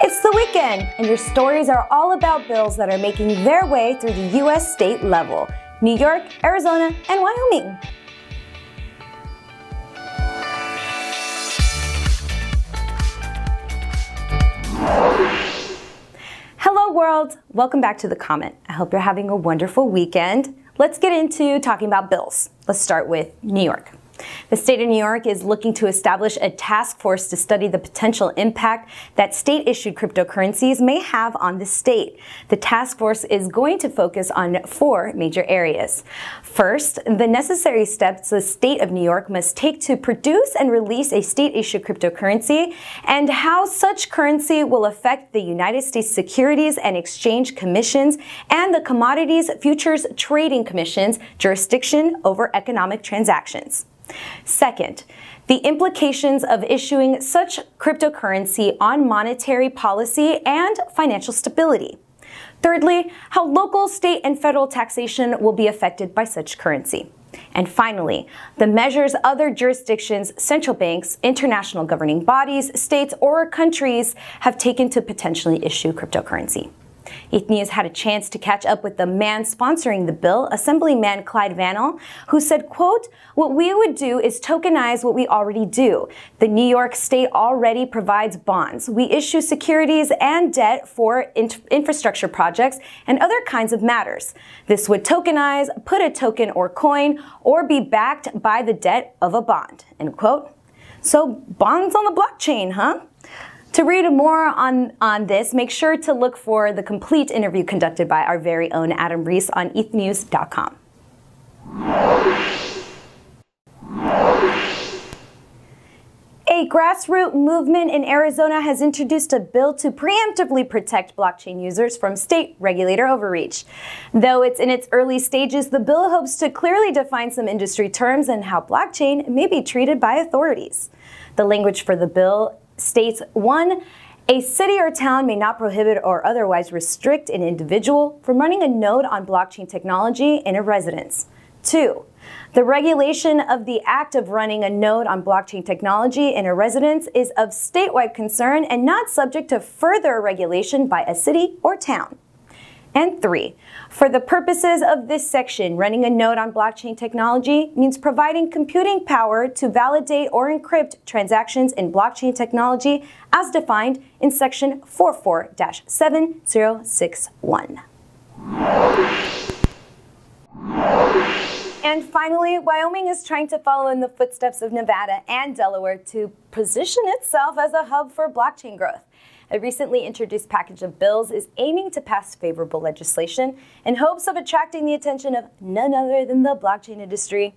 It's the weekend, and your stories are all about bills that are making their way through the U.S. state level: New York, Arizona, and Wyoming. Hello world, welcome back to The Comment. I hope you're having a wonderful weekend. Let's get into talking about bills. Let's start with New York. The state of New York is looking to establish a task force to study the potential impact that state-issued cryptocurrencies may have on the state. The task force is going to focus on 4 major areas. First, the necessary steps the state of New York must take to produce and release a state-issued cryptocurrency, and how such currency will affect the United States Securities and Exchange Commission's and the Commodities Futures Trading Commission's jurisdiction over economic transactions. Second, the implications of issuing such cryptocurrency on monetary policy and financial stability. Thirdly, how local, state, and federal taxation will be affected by such currency. And finally, the measures other jurisdictions, central banks, international governing bodies, states, or countries have taken to potentially issue cryptocurrency. ETHNews had a chance to catch up with the man sponsoring the bill, Assemblyman Clyde Vannell, who said, quote, "What we would do is tokenize what we already do. The New York State already provides bonds. We issue securities and debt for infrastructure projects and other kinds of matters. This would tokenize, put a token or coin, or be backed by the debt of a bond," end quote. So bonds on the blockchain, huh? To read more on this, make sure to look for the complete interview conducted by our very own Adam Reese on ETHNews.com. A grassroots movement in Arizona has introduced a bill to preemptively protect blockchain users from state regulator overreach. Though it's in its early stages, the bill hopes to clearly define some industry terms and how blockchain may be treated by authorities. The language for the bill states: 1. A city or town may not prohibit or otherwise restrict an individual from running a node on blockchain technology in a residence. 2. The regulation of the act of running a node on blockchain technology in a residence is of statewide concern and not subject to further regulation by a city or town. And 3. For the purposes of this section, running a node on blockchain technology means providing computing power to validate or encrypt transactions in blockchain technology as defined in Section 44-7061. And finally, Wyoming is trying to follow in the footsteps of Nevada and Delaware to position itself as a hub for blockchain growth. A recently introduced package of bills is aiming to pass favorable legislation in hopes of attracting the attention of none other than the blockchain industry.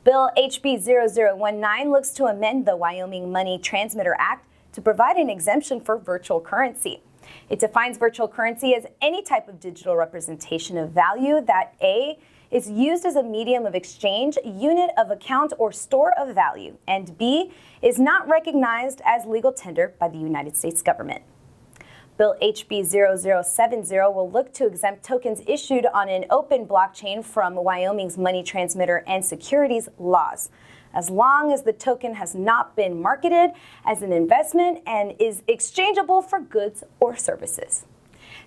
Bill HB 0019 looks to amend the Wyoming Money Transmitter Act to provide an exemption for virtual currency. It defines virtual currency as any type of digital representation of value that A, is used as a medium of exchange, unit of account, or store of value, and B, is not recognized as legal tender by the United States government. Bill HB 0070 will look to exempt tokens issued on an open blockchain from Wyoming's money transmitter and securities laws, as long as the token has not been marketed as an investment and is exchangeable for goods or services.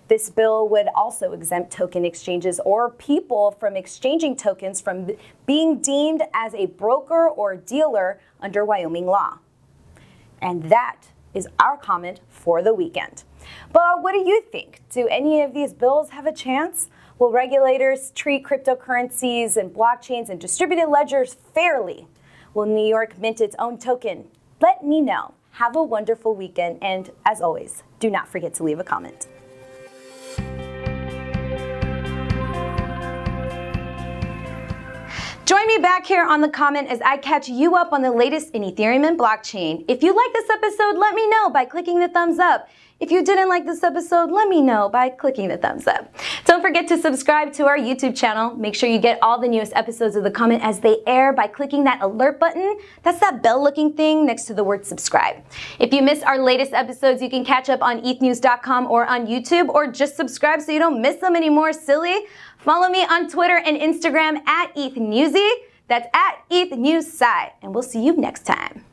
This bill would also exempt token exchanges or people from exchanging tokens from being deemed as a broker or dealer under Wyoming law. And that is our comment for the weekend. But what do you think? Do any of these bills have a chance? Will regulators treat cryptocurrencies and blockchains and distributed ledgers fairly? Will New York mint its own token? Let me know. Have a wonderful weekend, and as always, do not forget to leave a comment. Join me back here on The Comment as I catch you up on the latest in Ethereum and blockchain. If you like this episode, let me know by clicking the thumbs up. If you didn't like this episode, let me know by clicking the thumbs up. Don't forget to subscribe to our YouTube channel. Make sure you get all the newest episodes of The Comment as they air by clicking that alert button. That's that bell-looking thing next to the word subscribe. If you missed our latest episodes, you can catch up on ETHNews.com or on YouTube, or just subscribe so you don't miss them anymore, silly. Follow me on Twitter and Instagram at ETHNewsy. That's at ETHNewsSy. And we'll see you next time.